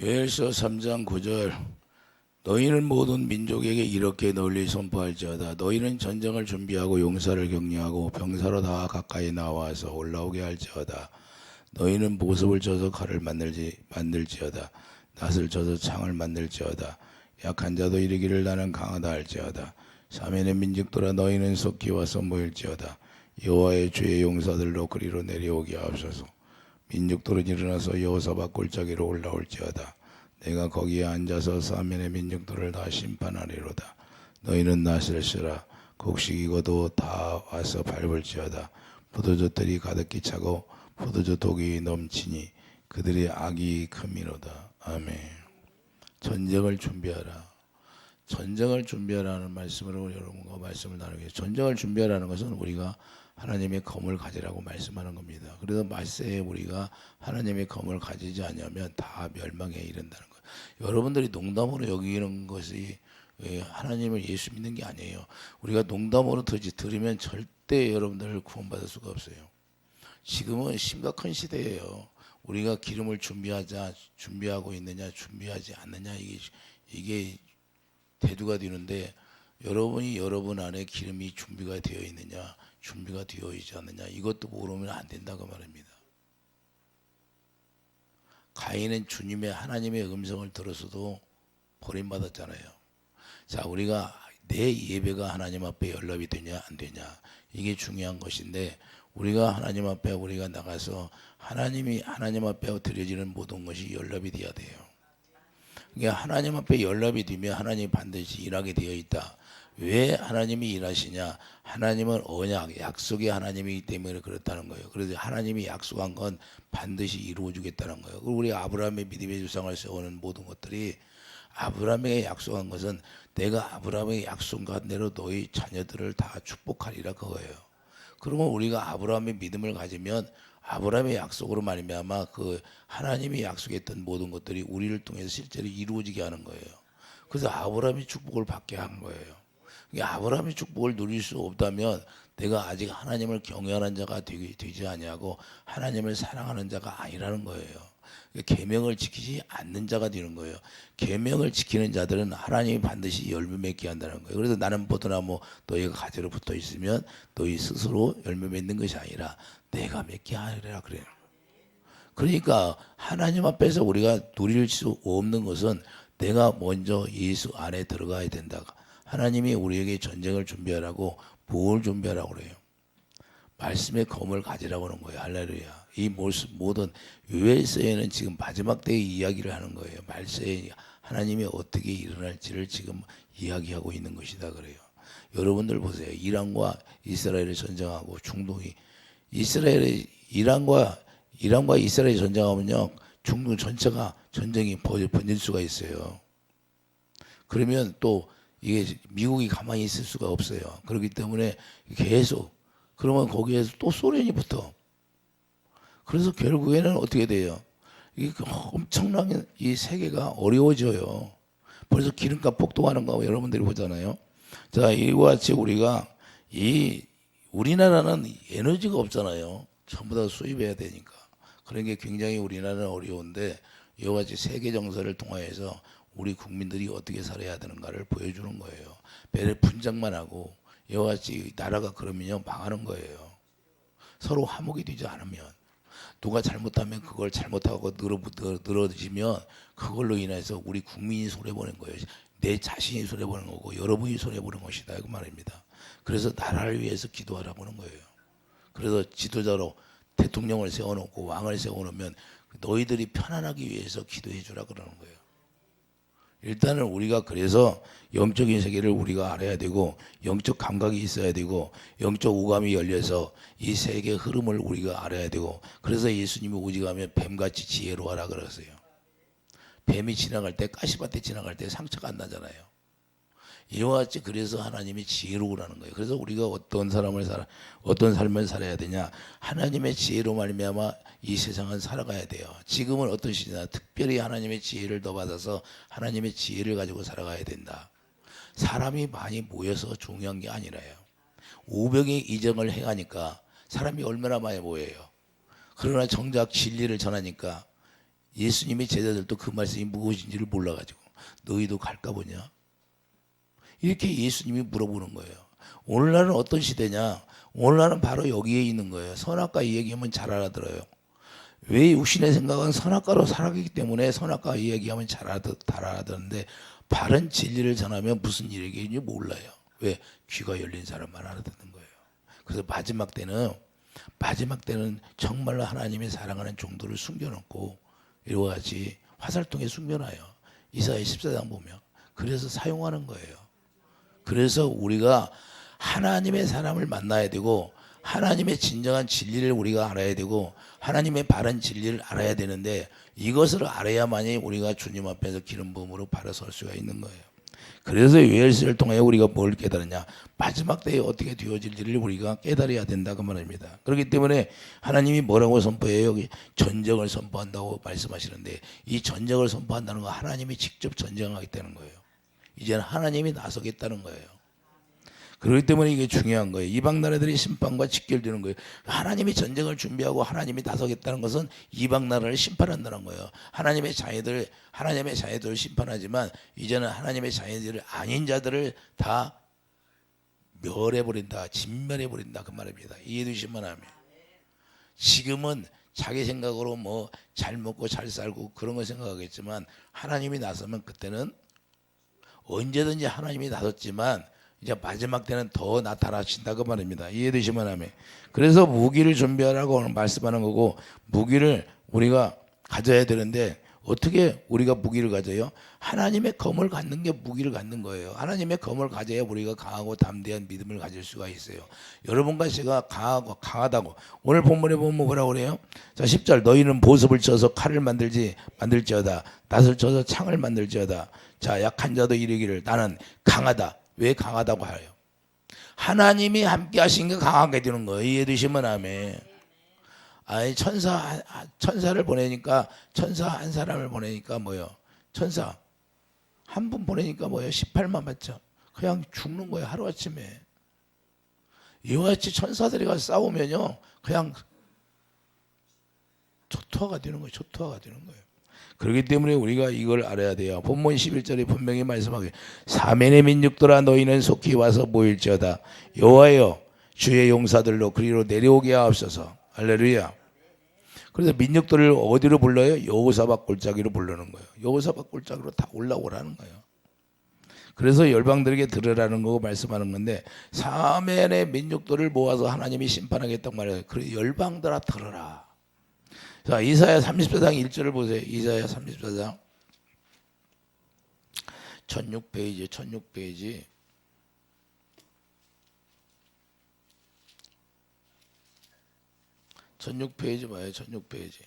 요엘서 3장 9절 너희는 모든 민족에게 이렇게 널리 선포할지어다. 너희는 전쟁을 준비하고 용사를 격려하고 병사로 다 가까이 나와서 올라오게 할지어다. 너희는 보습을 쳐서 칼을 만들지어다. 낫을 쳐서 창을 만들지어다. 약한 자도 이르기를 나는 강하다 할지어다. 사면의 민족들아 너희는 속히 와서 모일지어다. 여호와의 주의 용사들로 그리로 내려오게 하옵소서. 민족들은 일어나서 여호사밧 골짜기로 올라올지어다. 내가 거기에 앉아서 사면의 민족들을 다 심판하리로다. 너희는 낫을 쓰라. 곡식이고도 다 와서 밟을지어다. 포도젖들이 가득히 차고 포도주 독이 넘치니 그들의 악이 크미로다. 아멘. 전쟁을 준비하라. 전쟁을 준비하라는 말씀으로 여러분과 말씀을 나누게. 전쟁을 준비하라는 것은 우리가 하나님의 검을 가지라고 말씀하는 겁니다. 그래서 말세에 우리가 하나님의 검을 가지지 않으면 다 멸망에 이른다는 거예요. 여러분들이 농담으로 여기는 것이 하나님을 예수 믿는 게 아니에요. 우리가 농담으로 들으면 절대 여러분들을 구원받을 수가 없어요. 지금은 심각한 시대예요. 우리가 기름을 준비하고 있느냐, 준비하지 않느냐, 이게 대두가 되는데, 여러분이 여러분 안에 기름이 준비가 되어 있느냐, 준비가 되어 있지 않느냐, 이것도 모르면 안 된다고 말합니다. 가인은 하나님의 음성을 들었어도 버림받았잖아요. 자, 우리가 내 예배가 하나님 앞에 연락이 되냐 안 되냐, 이게 중요한 것인데, 우리가 하나님 앞에 우리가 나가서 하나님 앞에 드려지는 모든 것이 연락이 돼야 돼요. 그러니까 하나님 앞에 연락이 되면 하나님이 반드시 일하게 되어 있다. 왜 하나님이 일하시냐? 하나님은 언약, 약속의 하나님이기 때문에 그렇다는 거예요. 그래서 하나님이 약속한 건 반드시 이루어 주겠다는 거예요. 그리고 우리 아브라함의 믿음의 주상을 세우는 모든 것들이, 아브라함에게 약속한 것은 내가 아브라함의 약속한 대로 너희 자녀들을 다 축복하리라, 그거예요. 그러면 우리가 아브라함의 믿음을 가지면 아브라함의 약속으로 말미암아 그 하나님이 약속했던 모든 것들이 우리를 통해서 실제로 이루어지게 하는 거예요. 그래서 아브라함이 축복을 받게 한 거예요. 아브라함의 축복을 누릴 수 없다면 내가 아직 하나님을 경외하는 자가 되지 아니하고 하나님을 사랑하는 자가 아니라는 거예요. 계명을 지키지 않는 자가 되는 거예요. 계명을 지키는 자들은 하나님이 반드시 열매 맺게 한다는 거예요. 그래서 나는 포도나무 너희가 가지로 붙어 있으면 너희 스스로 열매 맺는 것이 아니라 내가 맺게 하리라 그래요. 그러니까 하나님 앞에서 우리가 누릴 수 없는 것은 내가 먼저 예수 안에 들어가야 된다. 하나님이 우리에게 전쟁을 준비하라고 뭘 준비하라고 그래요? 말씀의 검을 가지라고 하는 거예요. 할렐루야. 이 모든 요엘서에는 지금 마지막 때의 이야기를 하는 거예요. 말세에 하나님이 어떻게 일어날지를 지금 이야기하고 있는 것이다 그래요. 여러분들 보세요. 이란과 이스라엘이 전쟁하고 중동이, 이란과 이스라엘이 전쟁하면요, 중동 전체가 전쟁이 번질 수가 있어요. 그러면 또 이게 미국이 가만히 있을 수가 없어요. 그렇기 때문에 계속, 그러면 거기에서 또 소련이 붙어. 그래서 결국에는 어떻게 돼요? 이 엄청난 이 세계가 어려워져요. 그래서 기름값 폭등하는 거 여러분들이 보잖아요. 자, 이와 같이 우리나라는 에너지가 없잖아요. 전부 다 수입해야 되니까. 그런 게 굉장히 우리나라는 어려운데, 이와 같이 세계 정세를 통하여서 우리 국민들이 어떻게 살아야 되는가를 보여주는 거예요. 배를 분장만 하고 이와 같이 나라가 그러면요 망하는 거예요. 서로 화목이 되지 않으면, 누가 잘못하면 그걸 잘못하고 늘어지면 그걸로 인해서 우리 국민이 손해보는 거예요. 내 자신이 손해보는 거고 여러분이 손해보는 것이다, 그 말입니다. 그래서 나라를 위해서 기도하라고 하는 거예요. 그래서 지도자로 대통령을 세워놓고 왕을 세워놓으면 너희들이 편안하기 위해서 기도해 주라 그러는 거예요. 일단은 우리가 그래서 영적인 세계를 우리가 알아야 되고, 영적 감각이 있어야 되고, 영적 오감이 열려서 이 세계의 흐름을 우리가 알아야 되고, 그래서 예수님이 오직하면 뱀같이 지혜로워하라 그랬어요. 뱀이 지나갈 때, 가시밭에 지나갈 때 상처가 안 나잖아요. 이와 같이 그래서 하나님이 지혜로우라는 거예요. 그래서 우리가 어떤 삶을 살아야 되냐? 하나님의 지혜로 말미암아 이 세상은 살아가야 돼요. 지금은 어떤 시대나 특별히 하나님의 지혜를 더 받아서 하나님의 지혜를 가지고 살아가야 된다. 사람이 많이 모여서 중요한 게 아니라요. 우병의 이정을 행하니까 사람이 얼마나 많이 모여요. 그러나 정작 진리를 전하니까 예수님의 제자들도 그 말씀이 무엇인지를 몰라가지고 너희도 갈까 보냐? 이렇게 예수님이 물어보는 거예요. 오늘날은 어떤 시대냐? 오늘날은 바로 여기에 있는 거예요. 선악과 이야기하면 잘 알아들어요. 왜 육신의 생각은 선악과로 살아가기 때문에 선악과 이야기하면 잘 알아듣는데 바른 진리를 전하면 무슨 일이겠는지 몰라요. 왜? 귀가 열린 사람만 알아듣는 거예요. 그래서 마지막 때는 정말로 하나님의 사랑하는 종도를 숨겨놓고 이와 같이 화살통에 숨겨놔요. 이사야 14장 보면. 그래서 사용하는 거예요. 그래서 우리가 하나님의 사람을 만나야 되고 하나님의 진정한 진리를 우리가 알아야 되고 하나님의 바른 진리를 알아야 되는데 이것을 알아야만이 우리가 주님 앞에서 기름 부음으로 바로 설 수가 있는 거예요. 그래서 요엘서를 통해 우리가 뭘 깨달으냐? 마지막 때에 어떻게 되어질지를 우리가 깨달아야 된다 그 말입니다. 그렇기 때문에 하나님이 뭐라고 선포해요? 여기 전쟁을 선포한다고 말씀하시는데 이 전쟁을 선포한다는 건 하나님이 직접 전쟁하겠다는 거예요. 이제는 하나님이 나서겠다는 거예요. 그렇기 때문에 이게 중요한 거예요. 이방 나라들이 심판과 직결되는 거예요. 하나님이 전쟁을 준비하고 하나님이 나서겠다는 것은 이방 나라를 심판한다는 거예요. 하나님의 자녀들을 심판하지만 이제는 하나님의 자녀들 아닌 자들을 다 멸해버린다, 진멸해버린다 그 말입니다. 이해되시면 하면 지금은 자기 생각으로 뭐 잘 먹고 잘 살고 그런 거 생각하겠지만 하나님이 나서면 그때는 언제든지 하나님이 나섰지만 이제 마지막 때는 더 나타나신다 그 말입니다. 이해되시면 하면. 그래서 무기를 준비하라고 말씀하는 거고 무기를 우리가 가져야 되는데 어떻게 우리가 무기를 가져요? 하나님의 검을 갖는 게 무기를 갖는 거예요. 하나님의 검을 가져야 우리가 강하고 담대한 믿음을 가질 수가 있어요. 여러분과 제가 강하다고 오늘 본문에 보면 뭐라고 그래요? 자 10절 너희는 보습을 쳐서 칼을 만들지어다 낫을 쳐서 창을 만들지어다. 자 약한 자도 이르기를 나는 강하다. 왜 강하다고 하요? 하나님이 함께 하시니까 강하게 되는 거예요. 이해되시면 아멘. 아니 천사를 보내니까 천사 한 사람을 보내니까 뭐요? 천사 한 분 보내니까 뭐요? 18만 받죠. 그냥 죽는 거예요. 하루아침에. 이와 같이 천사들이 가서 싸우면요. 그냥 초토화가 되는 거예요. 초토화가 되는 거예요. 그렇기 때문에 우리가 이걸 알아야 돼요. 본문 11절에 분명히 말씀하게 사면의 민족들아 너희는 속히 와서 모일지어다. 여호와여 주의 용사들로 그리로 내려오게 하옵소서. 할렐루야. 그래서 민족들을 어디로 불러요? 여호사밧 골짜기로 부르는 거예요. 여호사밧 골짜기로 다 올라오라는 거예요. 그래서 열방들에게 들으라는 거고 말씀하는 건데 사면의 민족들을 모아서 하나님이 심판하겠다고 말해요. 그래 열방들아 들으라. 자, 이사야 34장 1절을 보세요. 이사야 34장 1600페이지 1600페이지 봐요. 16페이지.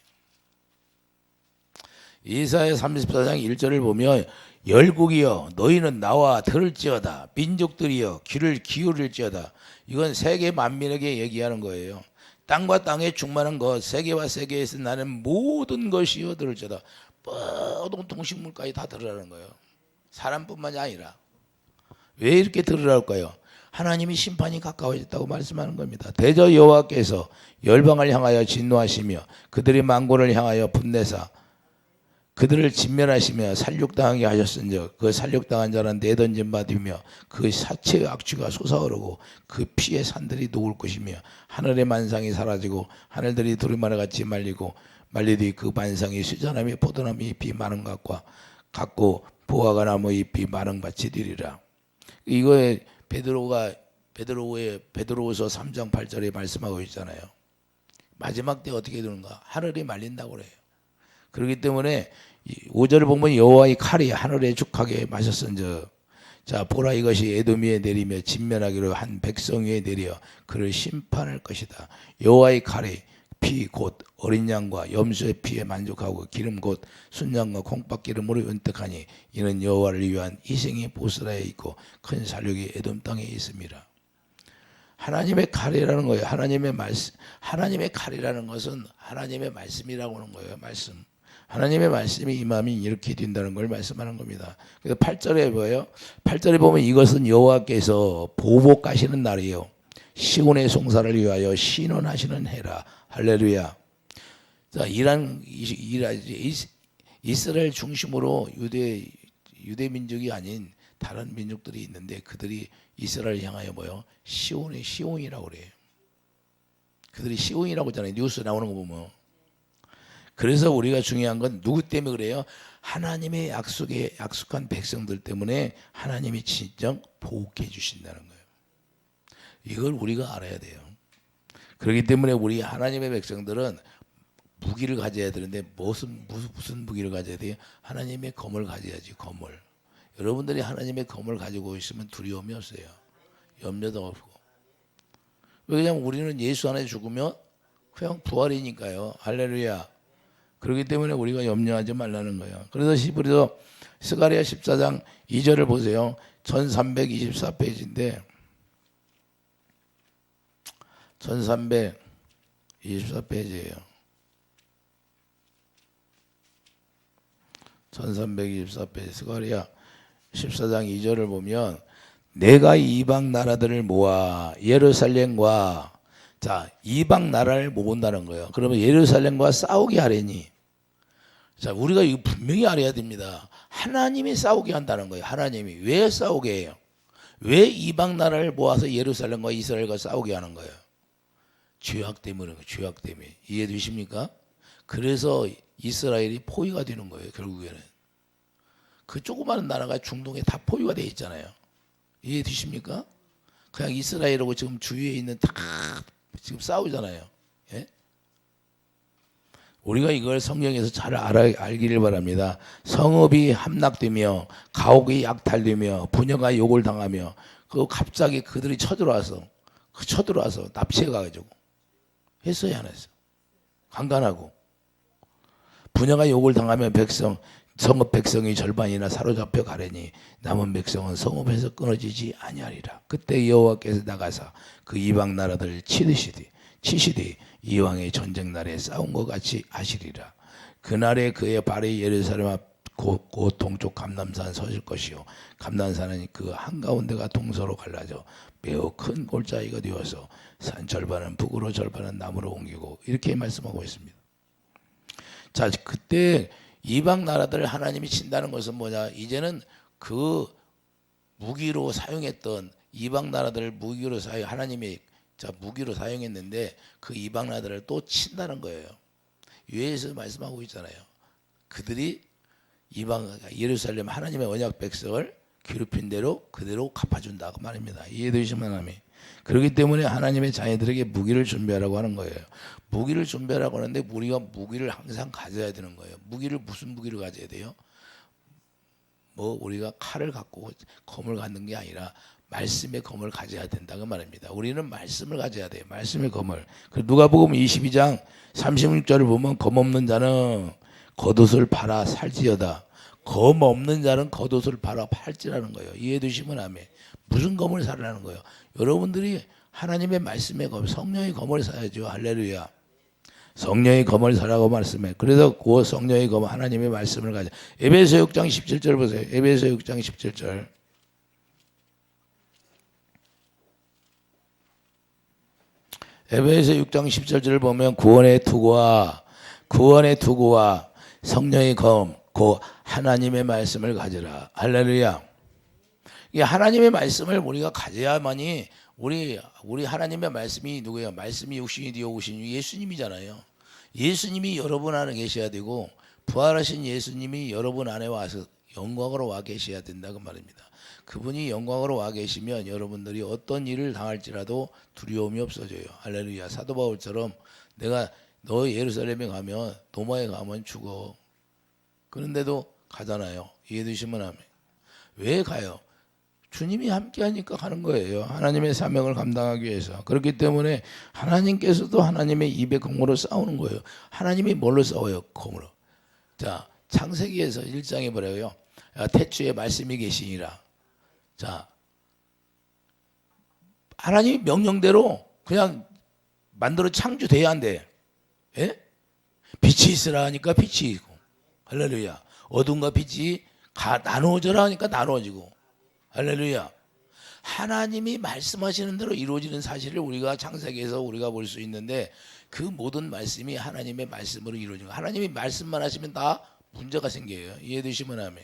이사야 34장 1절을 보면 열국이여 너희는 나와 들을지어다. 민족들이여 귀를 기울일지어다. 이건 세계 만민에게 얘기하는 거예요. 땅과 땅에 충만한 것 세계와 세계에서 나는 모든 것이여 들을지어다. 모든 동식물까지 다 들으라는 거예요. 사람뿐만이 아니라. 왜 이렇게 들으라고 할까요? 하나님이 심판이 가까워졌다고 말씀하는 겁니다. 대저 여호와께서 열방을 향하여 진노하시며 그들의 만군을 향하여 분내사 그들을 진멸하시며 살육당하게 하셨은즉 그 살육당한 자는 내던짐 받으며 그 사체의 악취가 솟아오르고 그 피의 산들이 녹을 것이며 하늘의 만상이 사라지고 하늘들이 두루마리 같이 말리되 그 만상이 수자나무 포도나무 잎이 마른 것과 같고 보화과 나무 잎이 마른 같이 되리라. 이거에 베드로서서 3장 8절에 말씀하고 있잖아요. 마지막 때 어떻게 되는가? 하늘이 말린다고 그래요. 그렇기 때문에 5절을 보면 여호와의 칼이 하늘에 죽하게 마셨은즉 자 보라 이것이 에돔 위에 내리며 진멸하기로 한 백성 위에 내려 그를 심판할 것이다. 여호와의 칼이 피 곧 어린 양과 염소의 피에 만족하고 기름 곧 순양과 콩팥 기름으로 은택하니 이는 여호와를 위한 희생이 보스라에 있고 큰 살육이 에돔 땅에 있습니다. 하나님의 칼이라는 거예요. 하나님의 말씀. 하나님의 칼이라는 것은 하나님의 말씀이라고 하는 거예요. 말씀. 하나님의 말씀이 임하면 이렇게 된다는 걸 말씀하는 겁니다. 그래서 8절에 뭐예요? 8절에 보면 이것은 여호와께서 보복하시는 날이에요. 시온의 송사를 위하여 신원하시는 해라. 할렐루야. 자, 이스라엘 중심으로 유대 민족이 아닌 다른 민족들이 있는데 그들이 이스라엘 향하여 뭐요? 시온이라고 그래요. 그들이 시온이라고 하잖아요. 뉴스 나오는 거 보면. 그래서 우리가 중요한 건 누구 때문에 그래요? 하나님의 약속한 백성들 때문에 하나님이 진정 보호해 주신다는 거예요. 이걸 우리가 알아야 돼요. 그렇기 때문에 우리 하나님의 백성들은 무기를 가져야 되는데 무슨 무기를 가져야 돼요? 하나님의 검을 가져야지, 검을. 여러분들이 하나님의 검을 가지고 있으면 두려움이 없어요. 염려도 없고. 왜냐하면 우리는 예수 안에 죽으면 그냥 부활이니까요. 할렐루야. 그렇기 때문에 우리가 염려하지 말라는 거예요. 그래서 히브리서 스가랴 14장 2절을 보세요. 1324페이지인데 1324페이지예요. 1324페이지 스가랴 14장 2절을 보면 내가 이방 나라들을 모아 예루살렘과 자 이방 나라를 모은다는 거예요. 그러면 예루살렘과 싸우게 하려니 자 우리가 이거 분명히 알아야 됩니다. 하나님이 싸우게 한다는 거예요. 하나님이 왜 싸우게 해요? 왜 이방 나라를 모아서 예루살렘과 이스라엘과 싸우게 하는 거예요? 죄악 때문에 죄악 때문에 이해되십니까? 그래서 이스라엘이 포위가 되는 거예요. 결국에는 그 조그마한 나라가 중동에 다 포위가 돼 있잖아요. 이해되십니까? 그냥 이스라엘하고 지금 주위에 있는 다 지금 싸우잖아요. 예? 우리가 이걸 성경에서 잘 알기를 바랍니다. 성읍이 함락되며 가옥이 약탈되며 부녀가 욕을 당하며 그 갑자기 그들이 쳐들어와서 납치해가지고 했어야 안 했어. 강간하고 부녀가 욕을 당하면 성읍 백성이 절반이나 사로잡혀 가려니 남은 백성은 성읍에서 끊어지지 아니하리라. 그때 여호와께서 나가사 그 이방 나라들을 치시되 이왕의 전쟁 날에 싸운 것 같이 하시리라. 그날에 그의 발이 예루살렘 앞 곧 동쪽 감람산 서실 것이요 감람산은 그 한가운데가 동서로 갈라져 매우 큰 골짜기가 되어서 산 절반은 북으로 절반은 남으로 옮기고 이렇게 말씀하고 있습니다. 자 그때 이방 나라들을 하나님이 친다는 것은 뭐냐? 이제는 그 무기로 사용했던 이방 나라들을 무기로 하나님이 무기로 사용했는데 그 이방 나라들을 또 친다는 거예요. 유에서 말씀하고 있잖아요. 그들이 예루살렘 하나님의 언약 백성을 괴롭힌 대로 그대로 갚아준다고 말입니다. 이해되시면 하나님. 그렇기 때문에 하나님의 자녀들에게 무기를 준비하라고 하는 거예요. 무기를 준비하라고 하는데 우리가 무기를 항상 가져야 되는 거예요. 무슨 무기를 가져야 돼요? 우리가 칼을 갖고 검을 갖는 게 아니라 말씀의 검을 가져야 된다고 말입니다. 우리는 말씀을 가져야 돼요. 말씀의 검을. 누가복음 22장 36절을 보면 검 없는 자는 겉옷을 팔아 살지어다. 검 없는 자는 겉옷을 팔아 팔지라는 거예요. 이해되시면 아멘. 무슨 검을 사라는 거예요? 여러분들이 하나님의 말씀의 검, 성령의 검을 사야죠. 할렐루야. 성령의 검을 사라고 말씀해. 그래서 그 성령의 검, 하나님의 말씀을 가져. 에베소 6장 17절 보세요. 에베소 6장 17절. 에베소 6장 17절을 보면 구원의 투구와 성령의 검, 그 하나님의 말씀을 가져라. 할렐루야. 이 하나님의 말씀을 우리가 가져야만이 우리 하나님의 말씀이 누구예요? 말씀이 육신이 되어 오신 예수님이잖아요. 예수님이 여러분 안에 계셔야 되고 부활하신 예수님이 여러분 안에 와서 영광으로 와 계셔야 된다고 말입니다. 그분이 영광으로 와 계시면 여러분들이 어떤 일을 당할지라도 두려움이 없어져요. 할렐루야. 사도 바울처럼 너 예루살렘에 가면 도마에 가면 죽어. 그런데도 가잖아요. 이해되시면 하면. 왜 가요? 주님이 함께하니까 가는 거예요. 하나님의 사명을 감당하기 위해서. 그렇기 때문에 하나님께서도 하나님의 입의 검으로 싸우는 거예요. 하나님이 뭘로 싸워요? 검으로. 자, 창세기에서 1장에 뭐래요? 태초에 말씀이 계시니라. 자, 하나님이 명령대로 그냥 만들어 창조돼야 한대. 예? 빛이 있으라 하니까 빛이 있고. 할렐루야. 어둠과 빛이 나누어져라 하니까 나누어지고. 할렐루야. 하나님이 말씀하시는 대로 이루어지는 사실을 우리가 창세기에서 우리가 볼 수 있는데 그 모든 말씀이 하나님의 말씀으로 이루어진 거예요. 하나님이 말씀만 하시면 다 문제가 생겨요. 이해되시면 아멘.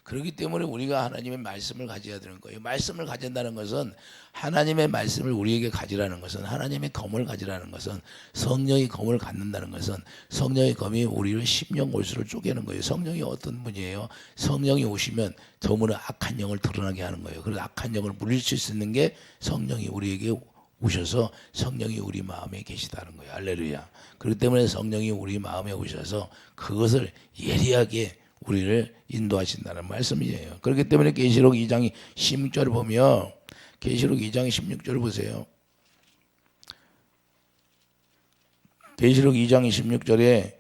그렇기 때문에 우리가 하나님의 말씀을 가져야 되는 거예요. 말씀을 가진다는 것은, 하나님의 말씀을 우리에게 가지라는 것은, 하나님의 검을 가지라는 것은, 성령의 검을 갖는다는 것은, 성령의 검이 우리를 심령 골수를 쪼개는 거예요. 성령이 어떤 분이에요? 성령이 오시면 더무나 악한 영을 드러나게 하는 거예요. 그래서 악한 영을 물리칠 수 있는 게 성령이 우리에게 오셔서, 성령이 우리 마음에 계시다는 거예요. 할렐루야. 그렇기 때문에 성령이 우리 마음에 오셔서 그것을 예리하게 우리를 인도하신다는 말씀이에요. 그렇기 때문에 계시록 2장 16절을 보면, 계시록 2장 16절을 보세요. 계시록 2장 16절에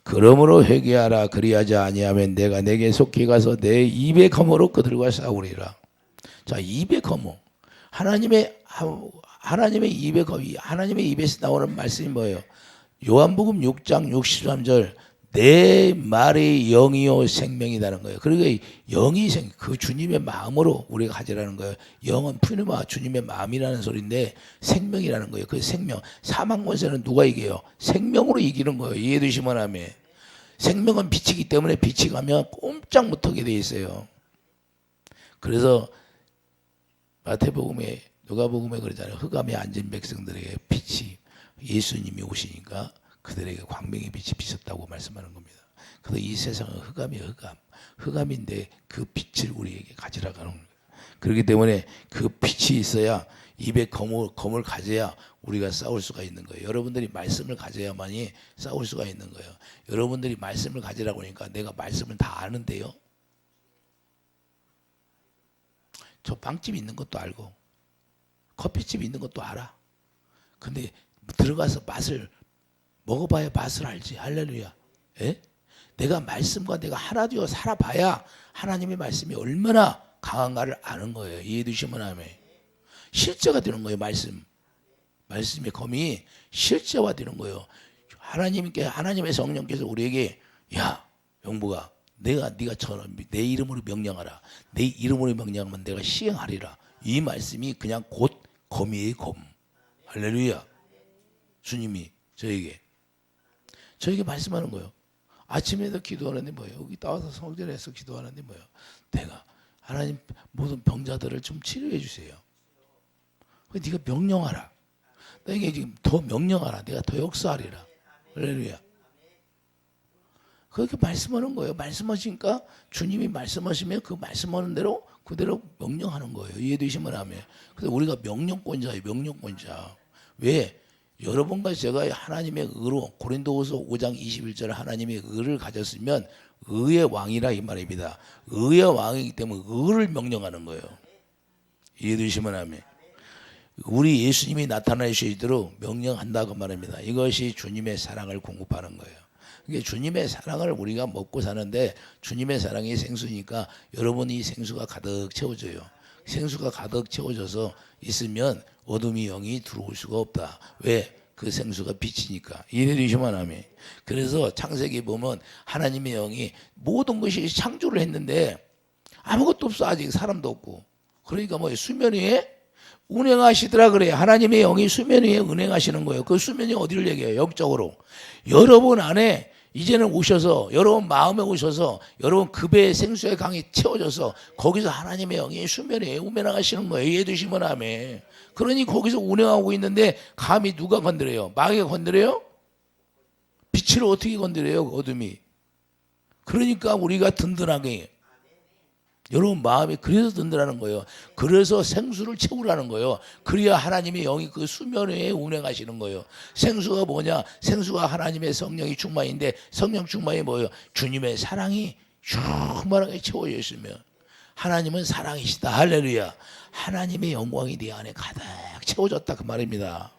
그러므로 회개하라. 그리하지 아니하면 내가 내게 속히 가서 내 입의 검으로 그들과 싸우리라. 자, 입의 검. 하나님의 입의 검이, 하나님의 입에서 나오는 말씀이 뭐예요? 요한복음 6장 63절, 내 말이 영이요 생명이라는 거예요. 그러니까 영이 그 주님의 마음으로 우리가 가지라는 거예요. 영은 푸니마, 주님의 마음이라는 소리인데 생명이라는 거예요. 그 생명. 사망 권세는 누가 이겨요? 생명으로 이기는 거예요. 이해되시면 하면. 생명은 빛이기 때문에 빛이 가면 꼼짝 못하게 돼 있어요. 그래서 마태복음에, 누가복음에 그러잖아요. 흑암에 앉은 백성들에게 빛이, 예수님이 오시니까 그들에게 광명의 빛이 비쳤다고 말씀하는 겁니다. 그래서 이 세상은 흑암이에요. 흑암인데 그 빛을 우리에게 가지라고 하는 거예요. 그렇기 때문에 그 빛이 있어야, 입에 검을 가져야 우리가 싸울 수가 있는 거예요. 여러분들이 말씀을 가져야만이 싸울 수가 있는 거예요. 여러분들이 말씀을 가지라고 하니까 내가 말씀을 다 아는데요. 저 빵집 있는 것도 알고 커피집 있는 것도 알아. 근데 들어가서 맛을 먹어봐야 맛을 알지. 할렐루야. 예? 내가 말씀과 내가 하나 되어 살아봐야 하나님의 말씀이 얼마나 강한가를 아는 거예요. 이해되시면 아멘. 실제가 되는 거예요. 말씀의 검이 실제화 되는 거예요. 하나님의 성령께서 우리에게, 야 영부가, 네가 저는 내 이름으로 명령하라. 내 이름으로 명령하면 내가 시행하리라. 이 말씀이 그냥 곧 검이에요. 검. 할렐루야. 주님이 저에게 말씀하는 거예요. 아침에도 기도하는데 뭐예요? 여기 나와서 성전에서 기도하는데 뭐예요? 내가 하나님 모든 병자들을 좀 치료해 주세요. 네가 명령하라. 내게 지금 더 명령하라. 내가 더 역사하리라. 할렐루야. 그렇게 말씀하는 거예요. 말씀하시니까 주님이 말씀하시면 그 말씀하는 대로 그대로 명령하는 거예요. 이해되시면 하면. 그래서 우리가 명령권자예요. 명령권자. 왜? 여러분과 제가 하나님의 의로, 고린도후서 5장 21절 하나님의 의를 가졌으면 의의 왕이라 이 말입니다. 의의 왕이기 때문에 의를 명령하는 거예요. 이해되시면 하면. 우리 예수님이 나타나시도록 명령한다고 말합니다. 이것이 주님의 사랑을 공급하는 거예요. 그러니까 주님의 사랑을 우리가 먹고 사는데, 주님의 사랑이 생수니까 여러분이 생수가 가득 채워져요. 생수가 가득 채워져서 있으면 어둠이 영이 들어올 수가 없다. 왜? 그 생수가 빛이니까. 이해되시면 아멘. 그래서 창세기 보면 하나님의 영이 모든 것이 창조를 했는데 아무것도 없어. 아직 사람도 없고. 그러니까 뭐 수면 위에 운행하시더라 그래요. 하나님의 영이 수면 위에 운행하시는 거예요. 그 수면이 어디를 얘기해요? 영적으로. 여러분 안에 이제는 오셔서, 여러분 마음에 오셔서, 여러분 급의 생수의 강이 채워져서 거기서 하나님의 영이 수면에 운행하시는 거예요. 이해되시면 아멘. 그러니 거기서 운행하고 있는데 감히 누가 건드려요? 마귀가 건드려요? 빛을 어떻게 건드려요? 어둠이. 그러니까 우리가 든든하게, 여러분 마음이 그래서 든든하는 거예요. 그래서 생수를 채우라는 거예요. 그래야 하나님의 영이 그 수면 위에 운행하시는 거예요. 생수가 뭐냐? 생수가 하나님의 성령이 충만인데, 성령 충만이 뭐예요? 주님의 사랑이 충만하게 채워져 있으면, 하나님은 사랑이시다. 할렐루야. 하나님의 영광이 네 안에 가득 채워졌다 그 말입니다.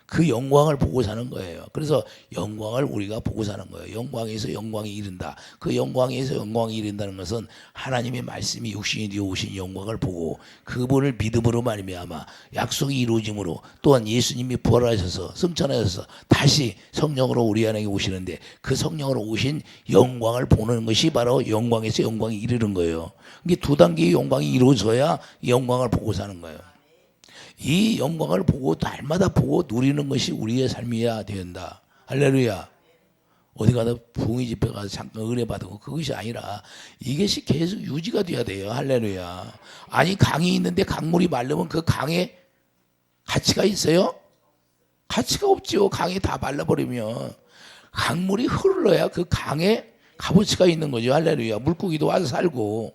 그 영광을 보고 사는 거예요. 그래서 영광을 우리가 보고 사는 거예요. 영광에서 영광이 이른다. 그 영광에서 영광이 이른다는 것은 하나님의 말씀이 육신이 되어 오신 영광을 보고 그분을 믿음으로 말미암아 약속이 이루어짐으로, 또한 예수님이 부활하셔서 승천하셔서 다시 성령으로 우리 안에 오시는데 그 성령으로 오신 영광을 보는 것이 바로 영광에서 영광이 이르는 거예요. 이게 두 단계의 영광이 이루어져야 영광을 보고 사는 거예요. 이 영광을 보고 날마다 보고 누리는 것이 우리의 삶이어야 된다. 할렐루야. 어디 가다 부흥회 집회 가서 잠깐 의뢰받고 그것이 아니라 이것이 계속 유지가 돼야 돼요. 할렐루야. 아니 강이 있는데 강물이 마르면 그 강에 가치가 있어요? 가치가 없지요. 강이 다 말라버리면. 강물이 흘러야 그 강에 값어치가 있는 거죠. 할렐루야. 물고기도 와서 살고.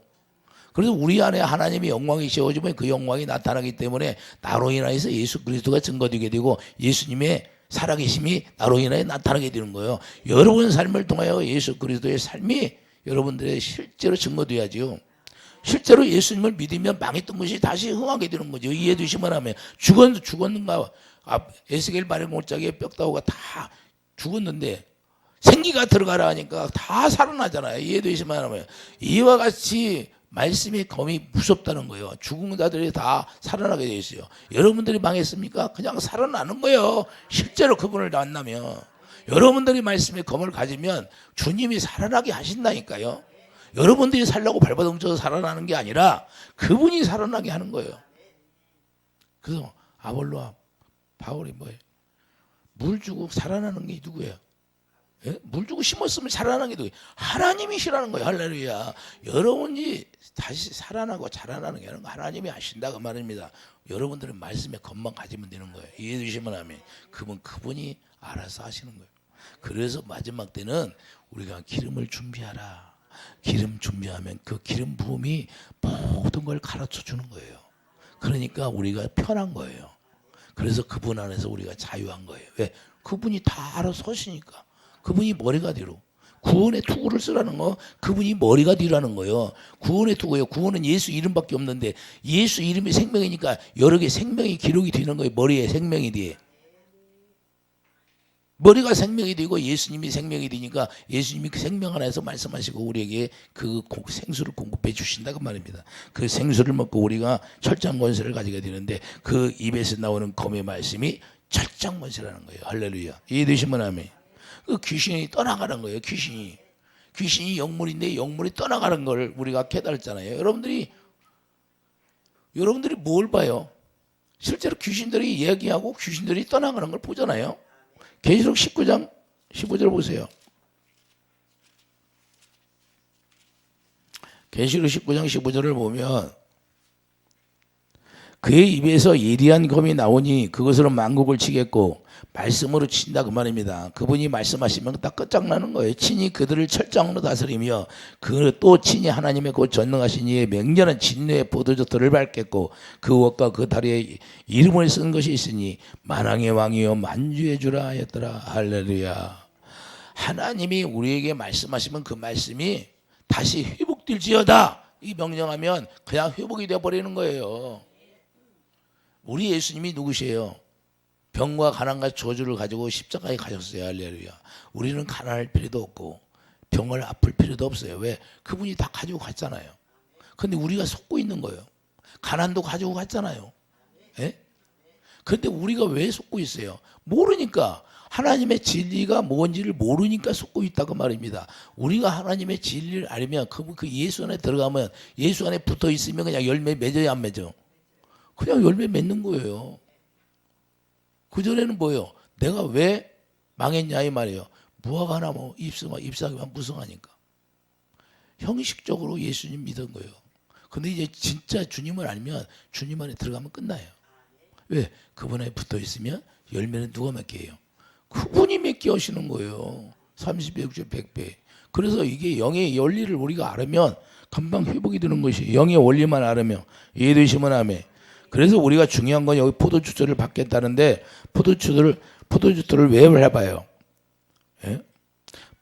그래서 우리 안에 하나님의 영광이 세워지면 그 영광이 나타나기 때문에 나로 인하여서 예수 그리스도가 증거되게 되고 예수님의 살아계심이 나로 인하여 나타나게 되는 거예요. 여러분 삶을 통하여 예수 그리스도의 삶이 여러분들의 실제로 증거돼야죠. 실제로 예수님을 믿으면 망했던 것이 다시 흥하게 되는 거죠. 이해해 주시면 하면 죽었는가. 에스겔 말의 못자기에 뼈다구가 다 죽었는데 생기가 들어가라 하니까 다 살아나잖아요. 이해해 주시면 하면 이와 같이 말씀의 검이 무섭다는 거예요. 죽은 자들이 다 살아나게 되어 있어요. 여러분들이 망했습니까? 그냥 살아나는 거예요. 실제로 그분을 만나면. 여러분들이 말씀의 검을 가지면 주님이 살아나게 하신다니까요. 여러분들이 살라고 발버둥쳐서 살아나는 게 아니라 그분이 살아나게 하는 거예요. 그래서 아볼로와 바울이 뭐예요? 물 주고 살아나는 게 누구예요? 예? 물 주고 심었으면 살아나는 게 누구예요? 하나님이시라는 거예요. 할렐루야. 여러분이 다시 살아나고 자라나는 게 아니라 하나님이 하신다 그 말입니다. 여러분들은 말씀의 것만 가지면 되는 거예요. 이해해 주시면 하면 그분이 알아서 하시는 거예요. 그래서 마지막 때는 우리가 기름을 준비하라. 기름 준비하면 그 기름 부음이 모든 걸 가르쳐 주는 거예요. 그러니까 우리가 편한 거예요. 그래서 그분 안에서 우리가 자유한 거예요. 왜? 그분이 다 알아서 하시니까. 그분이 머리가 뒤로. 구원의 투구를 쓰라는 거, 그분이 머리가 뒤라는 거예요. 구원의 투구예요. 구원은 예수 이름밖에 없는데 예수 이름이 생명이니까 여러 개 생명이 기록이 되는 거예요. 머리에 생명이 뒤에. 머리가 생명이 되고 예수님이 생명이 되니까 예수님이 그 생명 안에서 말씀하시고 우리에게 그 생수를 공급해 주신다 그 말입니다. 그 생수를 먹고 우리가 철장 권세를 가지게 되는데 그 입에서 나오는 검의 말씀이 철장 권세라는 거예요. 할렐루야. 이해되시면 아멘. 그 귀신이 떠나가는 거예요. 귀신이 영물인데 영물이 떠나가는 걸 우리가 깨달았잖아요. 여러분들이 뭘 봐요? 실제로 귀신들이 이야기하고 귀신들이 떠나가는 걸 보잖아요. 계시록 19장 15절 보세요. 계시록 19장 15절을 보면 그의 입에서 예리한 검이 나오니 그것으로 만국을 치겠고 말씀으로 친다 그 말입니다. 그분이 말씀하시면 딱 끝장나는 거예요. 친히 그들을 철장으로 다스리며 그 또 친히 하나님의 곧 전능하신 이의 맹렬한 진노의 포도주들을 밟겠고 그 옷과 그 다리에 이름을 쓴 것이 있으니 만왕의 왕이여 만주의 주라 하였더라. 할렐루야. 하나님이 우리에게 말씀하시면 그 말씀이 다시 회복될지어다 이 명령하면 그냥 회복이 되어버리는 거예요. 우리 예수님이 누구시에요? 병과 가난과 저주를 가지고 십자가에 가셨어요. 할렐루야. 우리는 가난할 필요도 없고 병을 아플 필요도 없어요. 왜? 그분이 다 가지고 갔잖아요. 근데 우리가 속고 있는 거예요. 가난도 가지고 갔잖아요. 예? 그런데 우리가 왜 속고 있어요? 모르니까. 하나님의 진리가 뭔지를 모르니까 속고 있다고 말입니다. 우리가 하나님의 진리를 알면 그 예수 안에 들어가면 예수 안에 붙어 있으면 그냥 열매 맺어야 안 맺어? 그냥 열매 맺는 거예요. 그전에는 뭐예요? 내가 왜 망했냐 이 말이에요. 무화과 하나 뭐 잎사귀만 무성하니까. 형식적으로 예수님 믿은 거예요. 근데 이제 진짜 주님을 알면 주님 안에 들어가면 끝나요. 왜? 그분 안에 붙어 있으면 열매는 누가 맺게 해요? 그분이 맺게 하시는 거예요. 30배, 60배, 100배. 그래서 이게 영의 원리를 우리가 알으면 금방 회복이 되는 것이 영의 원리만 알으면 이해되시면 아멘. 그래서 우리가 중요한 건 여기 포도주들을 받겠다는데 포도주들을 왜 해봐요? 예?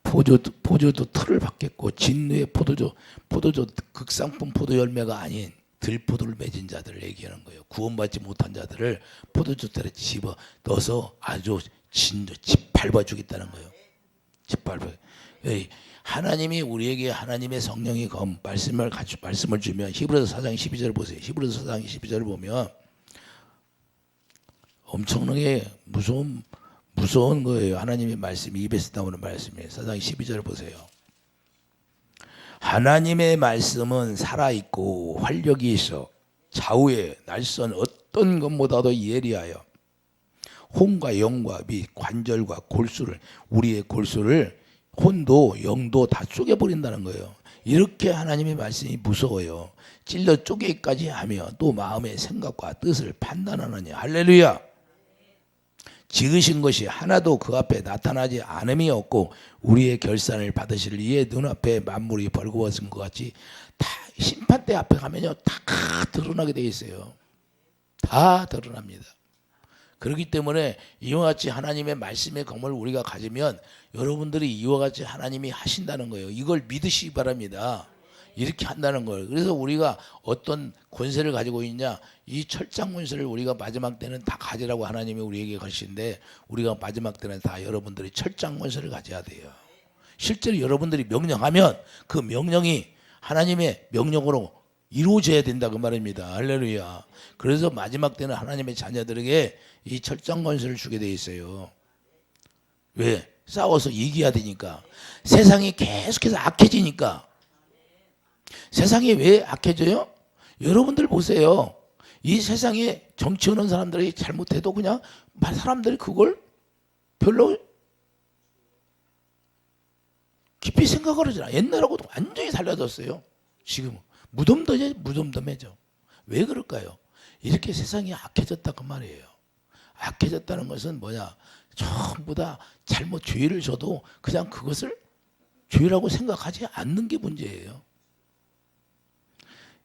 포도주 틀을 받겠고 진노의 포도주 극상품 포도 열매가 아닌 들포도를 맺은 자들을 얘기하는 거예요. 구원받지 못한 자들을 포도주 틀에 집어 넣어서 아주 짓밟아 주겠다는 거예요. 짓밟아. 하나님이 우리에게 하나님의 성령이 말씀을 주면 히브리서 4장 12절 보세요. 히브리서 4장 12절을 보면 엄청나게 무서운 거예요. 하나님의 말씀이 입에서 나오는 말씀이에요. 4장 12절 보세요. 하나님의 말씀은 살아있고 활력이 있어 좌우에 날선 어떤 것보다도 예리하여 혼과 영과 및 관절과 골수를 우리의 골수를 혼도 영도 다 쪼개버린다는 거예요. 이렇게 하나님의 말씀이 무서워요. 찔러 쪼개기까지 하며 또 마음의 생각과 뜻을 판단하느냐. 할렐루야. 지으신 것이 하나도 그 앞에 나타나지 않음이 없고 우리의 결산을 받으실 이의 눈앞에 만물이 벌거벗은 것 같이 다 심판대 앞에 가면요 다 드러나게 돼 있어요. 다 드러납니다. 그렇기 때문에 이와 같이 하나님의 말씀의 검을 우리가 가지면 여러분들이 이와 같이 하나님이 하신다는 거예요. 이걸 믿으시기 바랍니다. 이렇게 한다는 거예요. 그래서 우리가 어떤 권세를 가지고 있냐, 이 철장 권세를 우리가 마지막 때는 다 가지라고 하나님이 우리에게 가시는데 우리가 마지막 때는 다 여러분들이 철장 권세를 가져야 돼요. 실제로 여러분들이 명령하면 그 명령이 하나님의 명령으로 이루어져야 된다 그 말입니다. 할렐루야. 그래서 마지막 때는 하나님의 자녀들에게 이 철장 권세를 주게 돼 있어요. 왜? 싸워서 이겨야 되니까. 세상이 계속해서 악해지니까. 세상이 왜 악해져요? 여러분들 보세요. 이 세상에 정치하는 사람들이 잘못해도 그냥 사람들이 그걸 별로 깊이 생각을 하지 않아요. 옛날하고도 완전히 달라졌어요. 지금은 무덤덤해져. 왜 그럴까요? 이렇게 세상이 악해졌다 그 말이에요. 악해졌다는 것은 뭐냐? 전부 다 잘못 죄를 져도 그냥 그것을 죄라고 생각하지 않는 게 문제예요.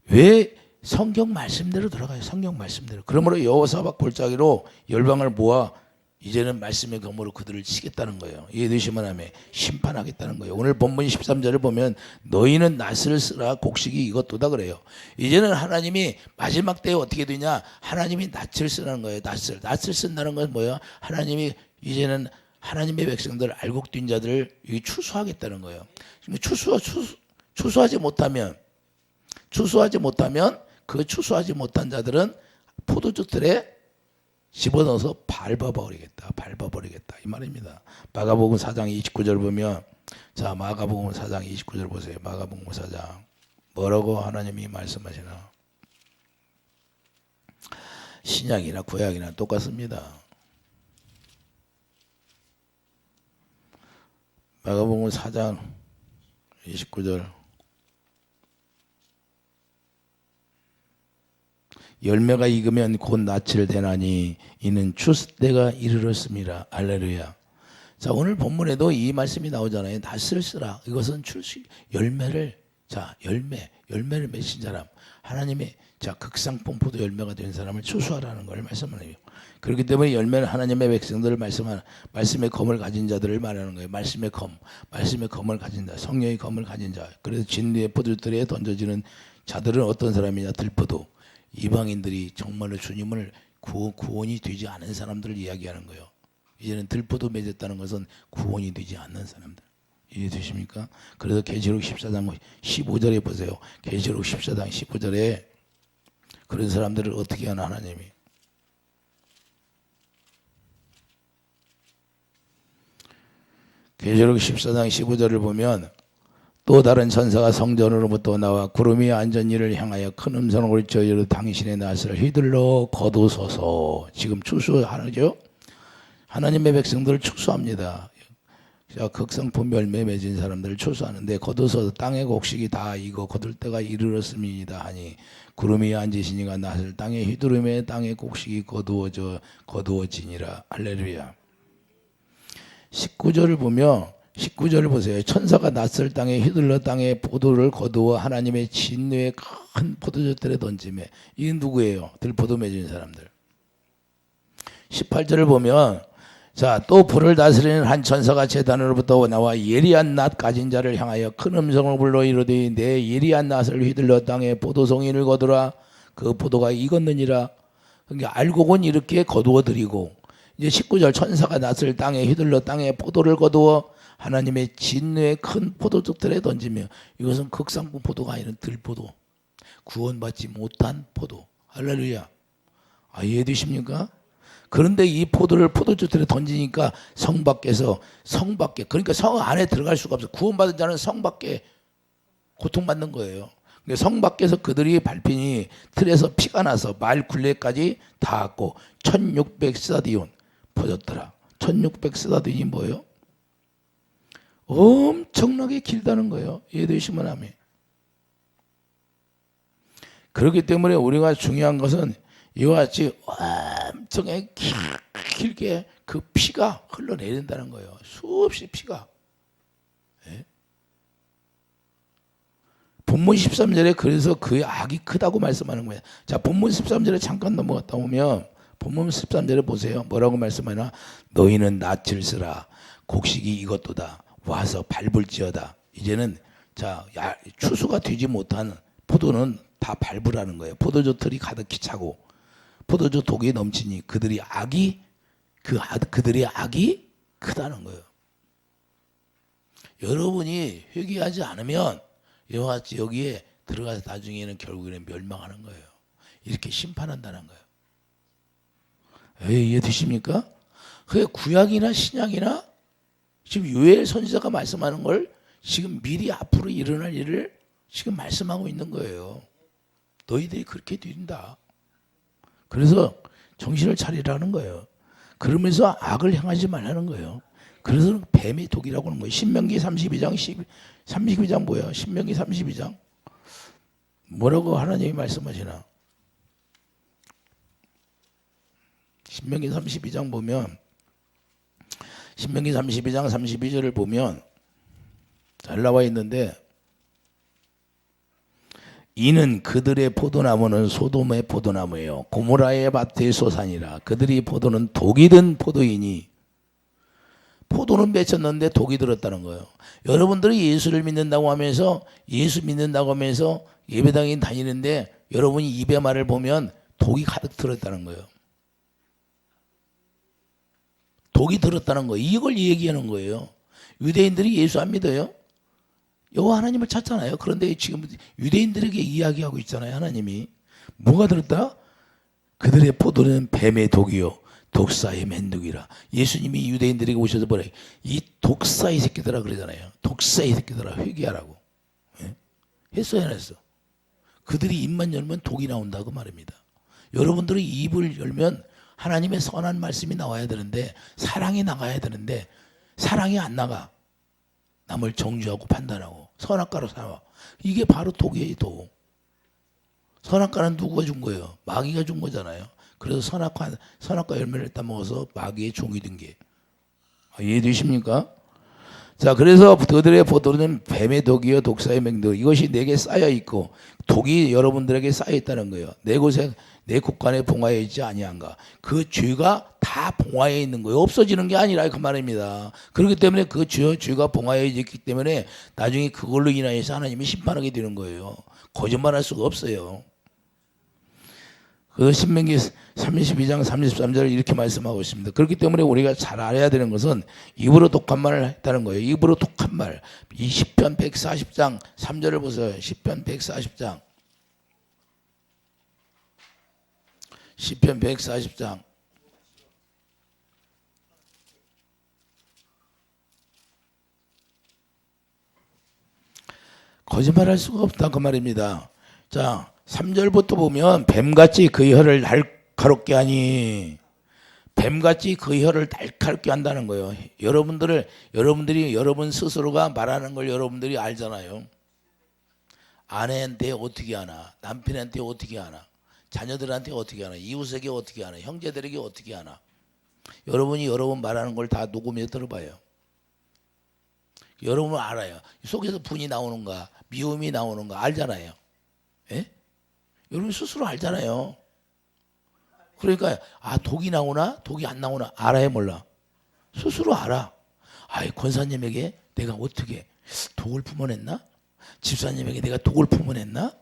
왜? 성경 말씀대로 들어가요. 성경 말씀대로. 그러므로 여호사밧 골짜기로 열방을 모아 이제는 말씀의 검으로 그들을 치겠다는 거예요. 이해되시면 하면 심판하겠다는 거예요. 오늘 본문 13절을 보면 너희는 낫을 쓰라 곡식이 이것도다 그래요. 이제는 하나님이 마지막 때에 어떻게 되냐? 하나님이 낫을 쓰라는 거예요. 낫을 쓴다는 건 뭐예요? 하나님이 이제는 하나님의 백성들 알곡 뛴 자들을 추수하겠다는 거예요. 추수하지 못하면 그 추수하지 못한 자들은 포도주 틀에 집어넣어서 밟아버리겠다 이 말입니다. 마가복음 4장 29절 보면, 자 마가복음 4장 29절 보세요. 마가복음 4장 뭐라고 하나님이 말씀하시나? 신약이나 구약이나 똑같습니다. 마가복음 4장 29절 열매가 익으면 곧 낯을 대나니 이는 추수 때가 이르렀습니다. 할렐루야. 자, 오늘 본문에도 이 말씀이 나오잖아요. 낯을 쓰라. 이것은 열매를, 자, 열매를 맺힌 사람, 하나님의, 자, 극상품 포도 열매가 된 사람을 추수하라는 걸 말씀하네요. 그렇기 때문에 열매는 하나님의 백성들을 말씀의 검을 가진 자들을 말하는 거예요. 말씀의 검을 가진 자, 성령의 검을 가진 자. 그래서 진리의 포도들에 던져지는 자들은 어떤 사람이냐? 들포도. 이방인들이 정말로 주님을 구원이 되지 않은 사람들을 이야기하는 거예요. 이제는 들포도 맺었다는 것은 구원이 되지 않는 사람들. 이해되십니까? 그래서 계시록 14장 15절에 보세요. 계시록 14장 15절에 그런 사람들을 어떻게 하나 하나님이. 계시록 14장 15절을 보면 또 다른 천사가 성전으로부터 나와 구름이 앉은 이를 향하여 큰 음성으로 저희로 당신의 낫을 휘둘러 거두소서. 지금 추수하죠. 하나님의 백성들을 추수합니다. 극성품 열매 맺은 사람들을 추수하는데 거두소서 땅의 곡식이 다 익어 거둘 때가 이르렀습니다 하니 구름이 앉으시니가 낫을 땅에 휘두르며 땅의 곡식이 거두어지니라. 할렐루야. 19절을 보면 19절을 보세요. 천사가 낯을 땅에 휘둘러 땅에 포도를 거두어 하나님의 진노의 큰 포도주들에 던지매. 이게 누구예요? 들포도 맺은 사람들. 18절을 보면, 자, 또 불을 다스리는 한 천사가 제단으로부터 나와 예리한 낫 가진 자를 향하여 큰 음성을 불러 이르되 내 예리한 낫을 휘둘러 땅에 포도송이를 거두라. 그 포도가 익었느니라. 그러니까 알곡은 이렇게 거두어 드리고, 이제 19절 천사가 낫을 땅에 휘둘러 땅에 포도를 거두어 하나님의 진노의 큰 포도즙들에 던지며. 이것은 극상품 포도가 아니라 들포도, 구원받지 못한 포도. 할렐루야. 이해되십니까? 그런데 이 포도를 포도즙들에 던지니까 성 밖에, 그러니까 성 안에 들어갈 수가 없어. 구원받은 자는 성 밖에 고통받는 거예요. 성 밖에서 그들이 밟히니 틀에서 피가 나서 말 굴레까지 닿았고 1600 스타디온 퍼졌더라. 1600 스타디온이 뭐예요? 엄청나게 길다는 거예요. 이해되시면 아멘. 그렇기 때문에 우리가 중요한 것은 이와 같이 엄청나게 길게 그 피가 흘러내린다는 거예요. 수없이 피가. 예? 본문 13절에 그래서 그의 악이 크다고 말씀하는 거예요. 자, 본문 13절에 잠깐 넘어갔다 오면 본문 13절에 보세요. 뭐라고 말씀하나? 너희는 낯을 쓰라. 곡식이 익었도다. 와서 밟을지어다. 이제는 자, 추수가 되지 못한 포도는 다 밟으라는 거예요. 포도주 틀이 가득히 차고 포도주 독이 넘치니 그들의 악이 크다는 거예요. 여러분이 회개하지 않으면 이와 같이 여기에 들어가서 나중에는 결국에는 멸망하는 거예요. 이렇게 심판한다는 거예요. 이해되십니까? 그게 구약이나 신약이나 지금 요엘 선지자가 말씀하는 걸 지금 미리 앞으로 일어날 일을 지금 말씀하고 있는 거예요. 너희들이 그렇게 된다. 그래서 정신을 차리라는 거예요. 그러면서 악을 행하지 말라는 거예요. 그래서 뱀의 독이라고 하는 거예요. 신명기 32장 32장 뭐야? 신명기 32장 뭐라고 하나님이 말씀하시나? 신명기 32장 보면 신명기 32장 32절을 보면 잘 나와 있는데 이는 그들의 포도나무는 소돔의 포도나무예요. 고모라의 밭의 소산이라. 그들이 포도는 독이 든 포도이니 포도는 맺혔는데 독이 들었다는 거예요. 여러분들이 예수를 믿는다고 하면서 예배당에 다니는데 여러분이 입의 말을 보면 독이 가득 들었다는 거예요. 독이 들었다는 거예요. 이걸 얘기하는 거예요. 유대인들이 예수 안 믿어요? 여호와 하나님을 찾잖아요. 그런데 지금 유대인들에게 이야기하고 있잖아요. 하나님이 뭐가 들었다? 그들의 포도는 뱀의 독이요 독사의 맨독이라. 예수님이 유대인들에게 오셔서 뭐래? 이 독사의 새끼들아 그러잖아요. 독사의 새끼들아 회개하라고. 예? 했어요 안 했어? 그들이 입만 열면 독이 나온다고 말입니다. 여러분들이 입을 열면 하나님의 선한 말씀이 나와야 되는데 사랑이 나가야 되는데 사랑이 안 나가. 남을 정죄하고 판단하고 선악과로 살아. 이게 바로 독이에요. 독. 선악과는 누구가 준 거예요? 마귀가 준 거잖아요. 그래서 선악과 열매를 따먹어서 마귀의 종이 된 게. 이해되십니까? 자, 그래서 그들의 포도는 뱀의 독이요 독사의 맹독 이것이 내게 쌓여 있고 독이 여러분들에게 쌓여 있다는 거예요. 내 곳에 내 곳간에 봉하여 있지 아니한가. 그 죄가 다 봉하여 있는 거예요. 없어지는 게 아니라 그 말입니다. 그렇기 때문에 그 죄가 봉하여 있기 때문에 나중에 그걸로 인하여서 하나님이 심판하게 되는 거예요. 거짓말할 수가 없어요. 그 신명기 32장 33절 이렇게 말씀하고 있습니다. 그렇기 때문에 우리가 잘 알아야 되는 것은 입으로 독한 말을 했다는 거예요. 입으로 독한 말. 이 시편 140장 3절을 보세요. 시편 140장. 시편 140장. 거짓말할 수가 없다 그 말입니다. 자, 3절부터 보면 뱀같이 그 혀를 날카롭게 하니 뱀같이 그 혀를 날카롭게 한다는 거예요. 여러분들이 여러분 스스로가 말하는 걸 여러분들이 알잖아요. 아내한테 어떻게 하나, 남편한테 어떻게 하나, 자녀들한테 어떻게 하나, 이웃에게 어떻게 하나, 형제들에게 어떻게 하나. 여러분이 여러분 말하는 걸 다 녹음해 들어봐요. 여러분은 알아요. 속에서 분이 나오는가, 미움이 나오는가 알잖아요. 예? 여러분 스스로 알잖아요. 그러니까 독이 나오나 독이 안 나오나 알아요 몰라? 스스로 알아. 권사님에게 내가 어떻게 독을 품어냈나? 집사님에게 내가 독을 품어냈나?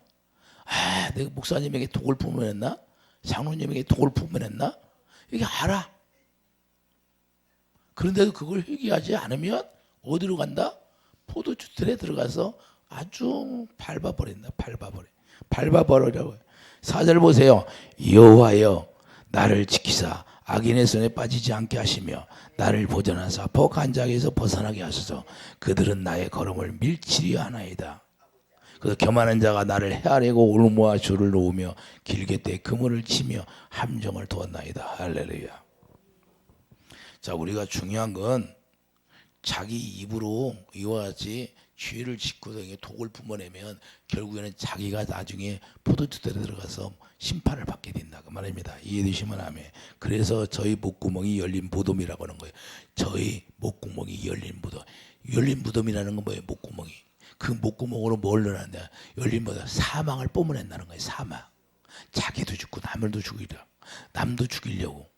내가 목사님에게 독을 품어냈나? 장로님에게 독을 품어냈나? 이게 알아. 그런데도 그걸 회개하지 않으면 어디로 간다? 포도주틀에 들어가서 아주 밟아버린다. 밟아버리라고요. 4절 보세요. 여호와여 나를 지키사 악인의 손에 빠지지 않게 하시며 나를 보전하사 복한 자에게서 벗어나게 하소서. 그들은 나의 걸음을 밀치려 하나이다. 그래서 교만한 자가 나를 헤아리고 올무와 줄을 놓으며 길게 때 그물을 치며 함정을 두었나이다. 할렐루야. 자, 우리가 중요한 건 자기 입으로 이와 같이 죄를 짓고 독을 뿜어내면 결국에는 자기가 나중에 포도주들에 들어가서 심판을 받게 된다 그 말입니다. 이해되시면 아멘. 그래서 저희 목구멍이 열린 무덤이라고 하는 거예요. 저희 목구멍이 열린 무덤. 열린 무덤이라는 건 뭐예요? 목구멍이. 그 목구멍으로 뭘 넣었냐? 열린 무덤. 사망을 뿜어낸다는 거예요. 사망. 자기도 죽고 남도 죽이려. 남도 죽이려고.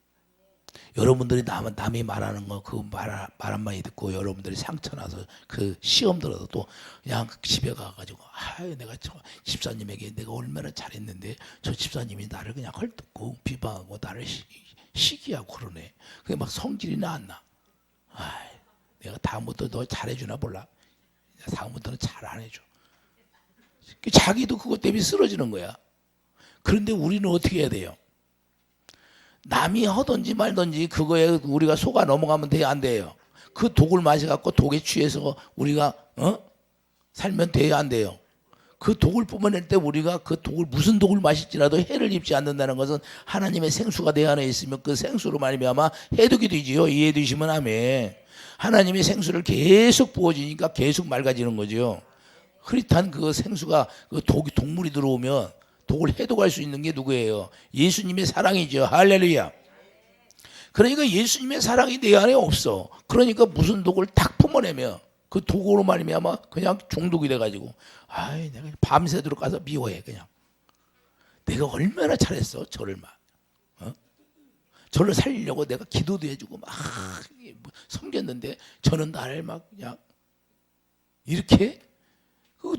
여러분들이 남이 말하는 거 그 말 한마디 듣고 여러분들이 상처나서 그 시험 들어서 또 그냥 집에 가가지고 내가 저 집사님에게 내가 얼마나 잘했는데 저 집사님이 나를 그냥 헐뜯고 비방하고 나를 시기하고 그러네. 그게 막 성질이 나. 내가 다음부터 너 잘해주나 몰라. 다음부터는 잘 안 해줘. 자기도 그것 때문에 쓰러지는 거야. 그런데 우리는 어떻게 해야 돼요? 남이 하든지 말든지 그거에 우리가 속아 넘어가면 돼요, 안 돼요? 그 독을 마셔갖고 독에 취해서 우리가 살면 돼요, 안 돼요? 그 독을 뿜어낼 때 우리가 그 독을 무슨 독을 마실지라도 해를 입지 않는다는 것은 하나님의 생수가 내 안에 있으면 그 생수로 말미암아 해독이 되지요. 이해되시면 아멘. 하나님의 생수를 계속 부어주니까 계속 맑아지는 거죠. 흐릿한 그 생수가 그 독물이 들어오면 독을 해독할 수 있는 게 누구예요? 예수님의 사랑이죠. 할렐루야. 그러니까 예수님의 사랑이 내 안에 없어. 그러니까 무슨 독을 탁 품어내면 그 독으로 말미암아 그냥 중독이 돼가지고 내가 밤새도록 가서 미워해 그냥. 내가 얼마나 잘했어 저를 막. 저를 살리려고 내가 기도도 해주고 막 섬겼는데 저는 나를 막 그냥 이렇게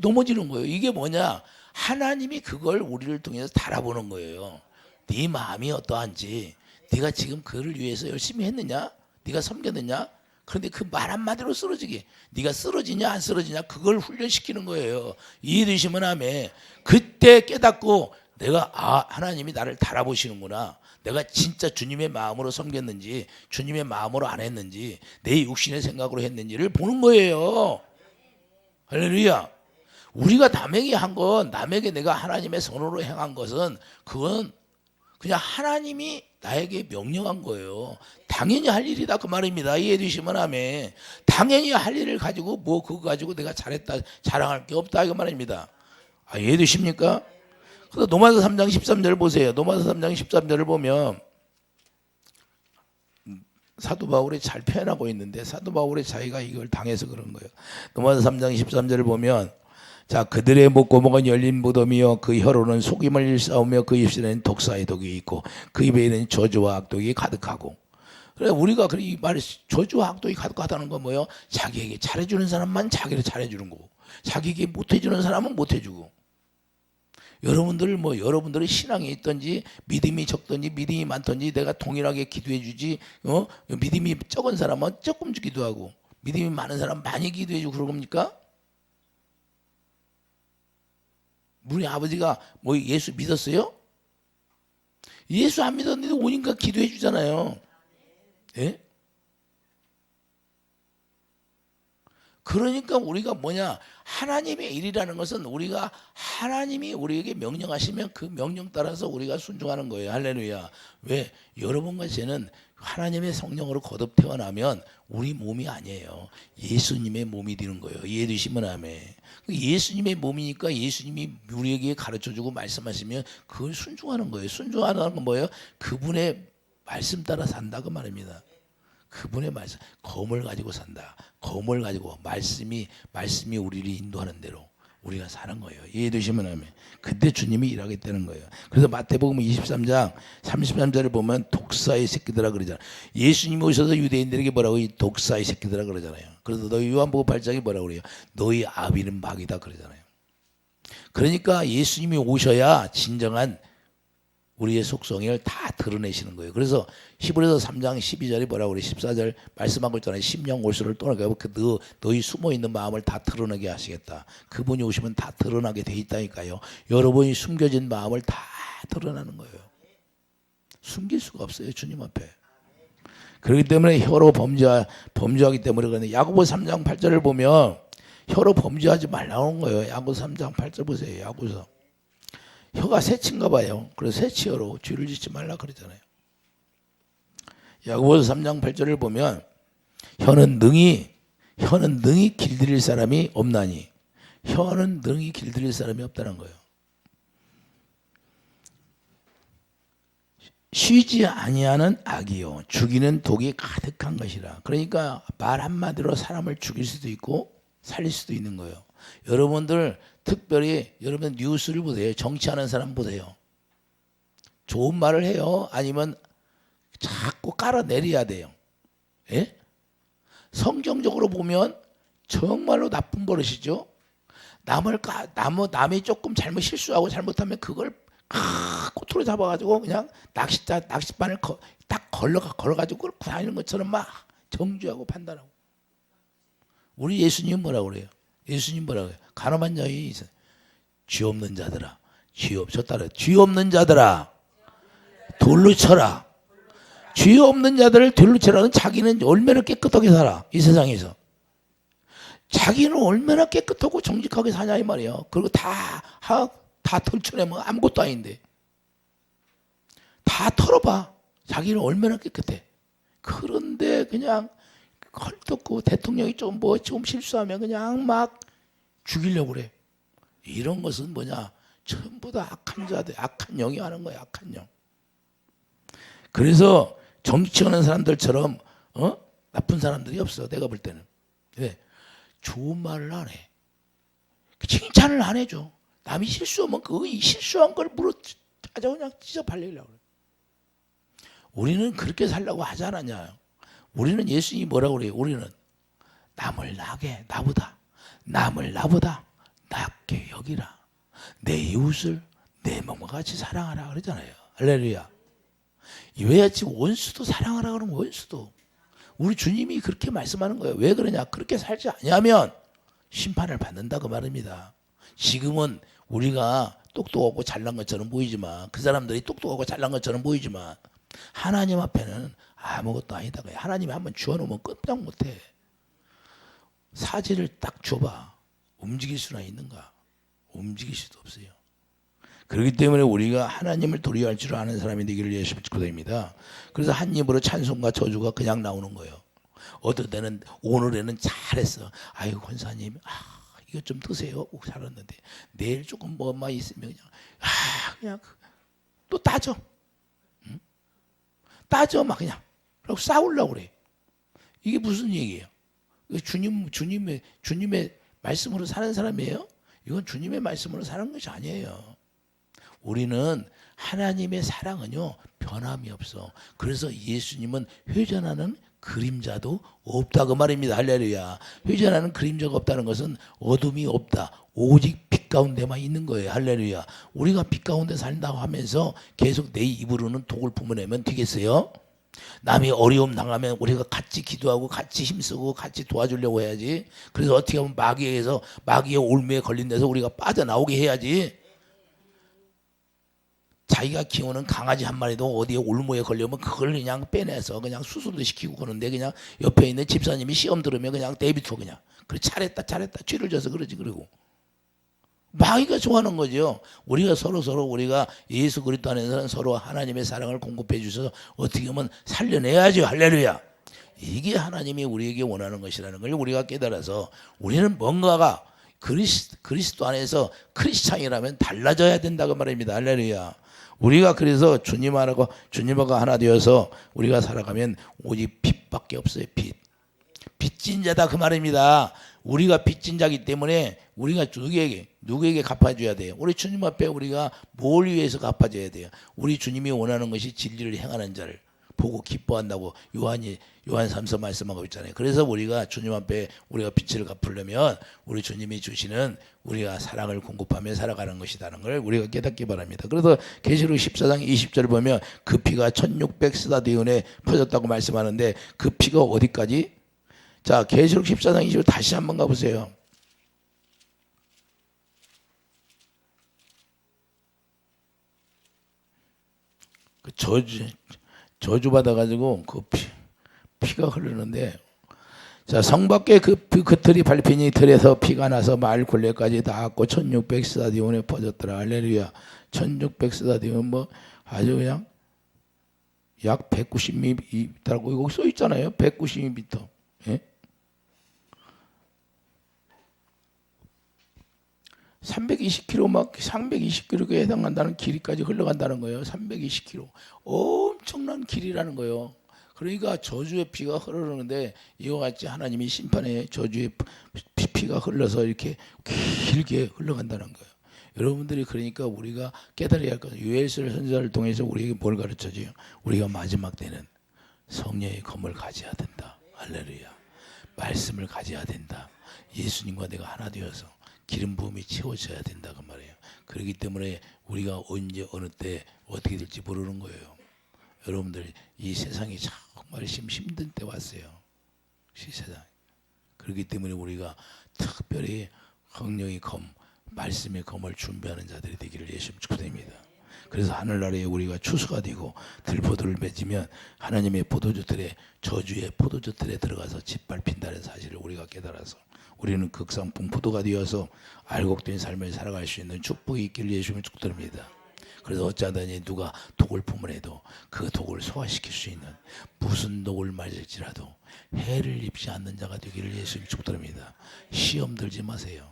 넘어지는 거예요. 이게 뭐냐? 하나님이 그걸 우리를 통해서 달아보는 거예요. 네 마음이 어떠한지, 네가 지금 그를 위해서 열심히 했느냐, 네가 섬겼느냐. 그런데 그 말 한마디로 쓰러지게, 네가 쓰러지냐 안 쓰러지냐 그걸 훈련시키는 거예요. 이해되시면 아멘. 그때 깨닫고 내가 하나님이 나를 달아보시는구나. 내가 진짜 주님의 마음으로 섬겼는지 주님의 마음으로 안 했는지 내 육신의 생각으로 했는지를 보는 거예요. 할렐루야. 우리가 남에게 한 건, 남에게 내가 하나님의 선으로 행한 것은 그건 그냥 하나님이 나에게 명령한 거예요. 당연히 할 일이다 그 말입니다. 이해되시면 아멘. 당연히 할 일을 가지고 그거 가지고 내가 잘했다 자랑할 게 없다 그 말입니다. 이해되십니까? 그래서 노마서 3장 13절 보세요. 노마서 3장 13절을 보면 사도 바울이 잘 표현하고 있는데 사도 바울이 자기가 이걸 당해서 그런 거예요. 노마서 3장 13절을 보면 자, 그들의 목구멍은 열린 무덤이요 그 혀로는 속임을 일싸우며 그 입술에는 독사의 독이 있고 그 입에는 저주와 악독이 가득하고. 그래 우리가 이 말이 저주와 악독이 가득하다는 건 뭐예요? 자기에게 잘해주는 사람만 자기를 잘해주는 거고 자기에게 못해주는 사람은 못해주고. 여러분들이 신앙이 있든지 믿음이 적든지 믿음이 많든지 내가 동일하게 기도해주지 믿음이 적은 사람은 조금 기도하고 믿음이 많은 사람 많이 기도해주고 그런 겁니까? 우리 아버지가 예수 믿었어요? 예수 안 믿었는데 오니까 기도해 주잖아요. 예? 그러니까 우리가 하나님의 일이라는 것은 우리가 하나님이 우리에게 명령하시면 그 명령 따라서 우리가 순종하는 거예요. 할렐루야. 왜? 여러분과 저는 하나님의 성령으로 거듭 태어나면 우리 몸이 아니에요. 예수님의 몸이 되는 거예요. 이해되시면 아멘. 예수님의 몸이니까 예수님이 우리에게 가르쳐주고 말씀하시면 그걸 순종하는 거예요. 순종하는 건 뭐예요? 그분의 말씀 따라 산다 그 말입니다. 그분의 말씀, 검을 가지고 산다. 검을 가지고 말씀이 우리를 인도하는 대로 우리가 사는 거예요. 이해되시면 하면 그때 주님이 일하겠다는 거예요. 그래서 마태복음 23장 33절을 보면 독사의 새끼들아 그러잖아요. 예수님이 오셔서 유대인들에게 뭐라고 이 독사의 새끼들아 그러잖아요. 그래서 너희 요한복음 8장에 뭐라고 그래요? 너희 아비는 마귀다 그러잖아요. 그러니까 예수님이 오셔야 진정한 우리의 속성을 다 드러내시는 거예요. 그래서 히브리서 3장 12절이 뭐라고 그래? 14절 말씀한 거 있잖아요. 심령 올수를 떠나가고 너희 숨어있는 마음을 다 드러내게 하시겠다. 그분이 오시면 다 드러나게 돼 있다니까요. 여러분이 숨겨진 마음을 다 드러나는 거예요. 숨길 수가 없어요. 주님 앞에. 그렇기 때문에 혀로 범죄하기 때문에 그런데 야고보 3장 8절을 보면 혀로 범죄하지 말라는 거예요. 야고보 3장 8절 보세요. 야고보서. 혀가 새치인가 봐요. 그래서 새치혀로 죄를 짓지 말라 그러잖아요. 야고보서 3장 8절을 보면 혀는 능히 혀는 능히 길들일 사람이 없나니. 혀는 능히 길들일 사람이 없다는 거예요. 쉬지 아니하는 악이요 죽이는 독이 가득한 것이라. 그러니까 말 한마디로 사람을 죽일 수도 있고 살릴 수도 있는 거예요. 여러분들 특별히 여러분 뉴스를 보세요. 정치하는 사람 보세요. 좋은 말을 해요? 아니면 자꾸 깔아내려야 돼요? 예? 성경적으로 보면 정말로 나쁜 버릇이죠. 남이 조금 잘못 실수하고 잘못하면 그걸 꼬투리 잡아가지고 그냥 낚싯바늘 딱 걸어가지고 끌고 다니는 것처럼 막 정죄하고 판단하고. 우리 예수님 뭐라고 그래요? 예수님 뭐라고 해요? 가늠한 자이 있어요. 죄 없는 자들아, 죄 없었다. 죄 없는 자들아, 돌로 쳐라. 죄 없는 자들을 돌로 쳐라는 자기는 얼마나 깨끗하게 살아 이 세상에서. 자기는 얼마나 깨끗하고 정직하게 사냐 이 말이에요. 그리고 다 털쳐내면 아무것도 아닌데 다 털어봐. 자기는 얼마나 깨끗해. 그런데 그냥 헐떡고 대통령이 좀 실수하면 그냥 막 죽이려고 그래. 이런 것은 뭐냐? 전부 다 악한 자들, 악한 영이 하는 거야. 악한 영. 그래서 정치하는 사람들처럼 나쁜 사람들이 없어. 내가 볼 때는. 왜? 좋은 말을 안 해. 칭찬을 안 해줘. 남이 실수하면 그 실수한 걸 아주 그냥 찢어 발리려고 그래. 우리는 그렇게 살려고 하지 않았냐. 우리는 예수님이 뭐라고 그래요? 우리는 남을 나보다 낫게 여기라. 내 이웃을 내 몸과 같이 사랑하라 그러잖아요. 할렐루야. 왜 지금 원수도 사랑하라 그러면 원수도. 우리 주님이 그렇게 말씀하는 거예요. 왜 그러냐? 그렇게 살지 않으면 심판을 받는다 그 말입니다. 지금은 우리가 똑똑하고 잘난 것처럼 보이지만, 그 사람들이 똑똑하고 잘난 것처럼 보이지만 하나님 앞에는 아무것도 아니다. 하나님이 한번 주어놓으면 깜짝 못해. 사지를 딱 줘봐. 움직일 수나 있는가? 움직일 수도 없어요. 그렇기 때문에 우리가 하나님을 도리할 줄 아는 사람이 되기를 예수 기도입니다. 그래서 한 입으로 찬송과 저주가 그냥 나오는 거예요. 어떨 때는 오늘에는 잘했어. 아유 권사님, 이거 좀 드세요. 꼭 살았는데 내일 조금 뭐만 있으면 그냥 또 따져. 응? 따져 막 그냥. 그리고 싸우려고 그래. 이게 무슨 얘기예요? 주님의 말씀으로 사는 사람이에요? 이건 주님의 말씀으로 사는 것이 아니에요. 우리는 하나님의 사랑은요 변함이 없어. 그래서 예수님은 회전하는 그림자도 없다 그 말입니다. 할렐루야. 회전하는 그림자가 없다는 것은 어둠이 없다. 오직 빛 가운데만 있는 거예요. 할렐루야. 우리가 빛 가운데 산다고 하면서 계속 내 입으로는 독을 품어내면 되겠어요? 남이 어려움 당하면 우리가 같이 기도하고 같이 힘쓰고 같이 도와주려고 해야지. 그래서 어떻게 하면 마귀의 올무에 걸린 데서 우리가 빠져나오게 해야지. 자기가 키우는 강아지 한 마리도 어디에 올무에 걸려면 그걸 그냥 빼내서 그냥 수술도 시키고 그러는데, 그냥 옆에 있는 집사님이 시험 들으면 그냥 데비토 그냥 그래 잘했다 죄를 져서 그러지. 그리고 마귀가 좋아하는 거죠. 우리가 서로 우리가 예수 그리스도 안에서는 서로 하나님의 사랑을 공급해 주셔서 어떻게 하면 살려내야죠. 할렐루야. 이게 하나님이 우리에게 원하는 것이라는 걸 우리가 깨달아서 우리는 뭔가가 그리스도 안에서 크리스찬이라면 달라져야 된다고 말입니다. 할렐루야. 우리가 그래서 주님하고 하나 되어서 우리가 살아가면 오직 빛밖에 없어요. 빚진 자다 그 말입니다. 우리가 빚진 자기 때문에 우리가 누구에게 갚아줘야 돼요? 우리 주님 앞에 우리가 뭘 위해서 갚아줘야 돼요? 우리 주님이 원하는 것이 진리를 행하는 자를 보고 기뻐한다고 요한삼서 말씀하고 있잖아요. 그래서 우리가 주님 앞에 우리가 빚을 갚으려면 우리 주님이 주시는 우리가 사랑을 공급하며 살아가는 것이라는 걸 우리가 깨닫기 바랍니다. 그래서 계시록 14장 20절 보면 그 피가 1600스다디온에 퍼졌다고 말씀하는데 그 피가 어디까지? 자, 계시록 14장 20절 다시 한번 가보세요. 그 저주 받아가지고 그 피가 흐르는데, 자, 성 밖에 그 틀이 밟히니 틀에서 피가 나서 마을 굴레까지 닿았고 1600스다디온에 퍼졌더라. 할렐루야. 1600스다디온 뭐 아주 그냥 약 190m라고 여기 써 있잖아요. 190m. 예? 320km 막 320km에 해당한다는 길이까지 흘러간다는 거예요. 320km 엄청난 길이라는 거예요. 그러니까 저주의 피가 흐르는데 이와 같이 하나님이 심판의 저주의 피가 흘러서 이렇게 길게 흘러간다는 거예요. 여러분들이 그러니까 우리가 깨달아야 할 것은 요엘서 선지자를 통해서 우리에게 뭘 가르쳐줘요? 우리가 마지막 때는 성령의 검을 가져야 된다. 할렐루야. 말씀을 가져야 된다. 예수님과 내가 하나 되어서 기름 부음이 채워져야 된다 그 말이에요. 그렇기 때문에 우리가 언제 어느 때 어떻게 될지 모르는 거예요. 여러분들 이 세상이 정말 힘든 때 왔어요. 이 세상. 그렇기 때문에 우리가 특별히 성령의 검, 말씀의 검을 준비하는 자들이 되기를 예수님 축복드립니다. 그래서 하늘나라에 우리가 추수가 되고 들포도를 맺으면 하나님의 포도주들의 저주의 포도주들에 들어가서 짓밟힌다는 사실을 우리가 깨달아서 우리는 극상품 포도가 되어서 알곡된 삶을 살아갈 수 있는 축복이 있기를 예수님 축복드립니다. 그래서 어쩌다니 누가 독을 품으래도 그 독을 소화시킬 수 있는 무슨 독을 맞을지라도 해를 입지 않는 자가 되기를 예수님 축복드립니다. 시험 들지 마세요.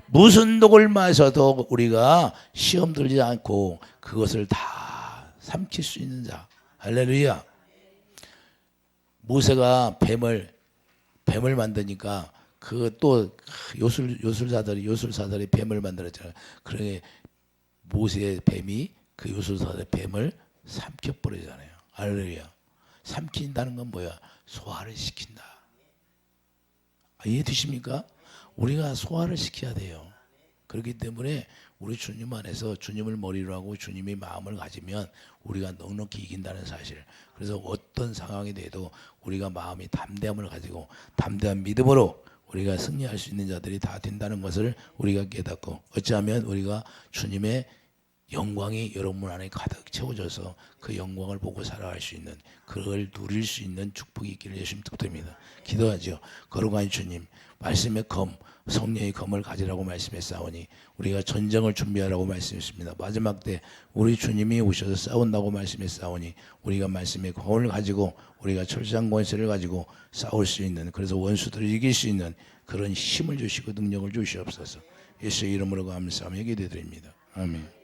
무슨 독을 마셔도 우리가 시험 들지 않고 그것을 다 삼킬 수 있는 자. 할렐루야. 모세가 뱀을 만드니까 그 또 요술사들이 뱀을 만들었잖아요. 그러니 모세의 뱀이 그 요술사들의 뱀을 삼켜버리잖아요. 할렐루야. 삼킨다는 건 뭐야? 소화를 시킨다. 이해되십니까? 우리가 소화를 시켜야 돼요. 그렇기 때문에 우리 주님 안에서 주님을 머리로 하고 주님의 마음을 가지면 우리가 넉넉히 이긴다는 사실. 그래서 어떤 상황이 돼도 우리가 마음이 담대함을 가지고 담대한 믿음으로 우리가 승리할 수 있는 자들이 다 된다는 것을 우리가 깨닫고 어찌하면 우리가 주님의 영광이 여러분 안에 가득 채워져서 그 영광을 보고 살아갈 수 있는 그걸 누릴 수 있는 축복이 있기를 예수님 축복드립니다. 기도하죠. 거룩한 주님 말씀의 검 성령의 검을 가지라고 말씀했사오니 우리가 전쟁을 준비하라고 말씀했습니다. 마지막 때 우리 주님이 오셔서 싸운다고 말씀했사오니 우리가 말씀의 검을 가지고 우리가 철저한 권세를 가지고 싸울 수 있는 그래서 원수들을 이길 수 있는 그런 힘을 주시고 능력을 주시옵소서. 예수의 이름으로 감사하며 기도드립니다. 아멘.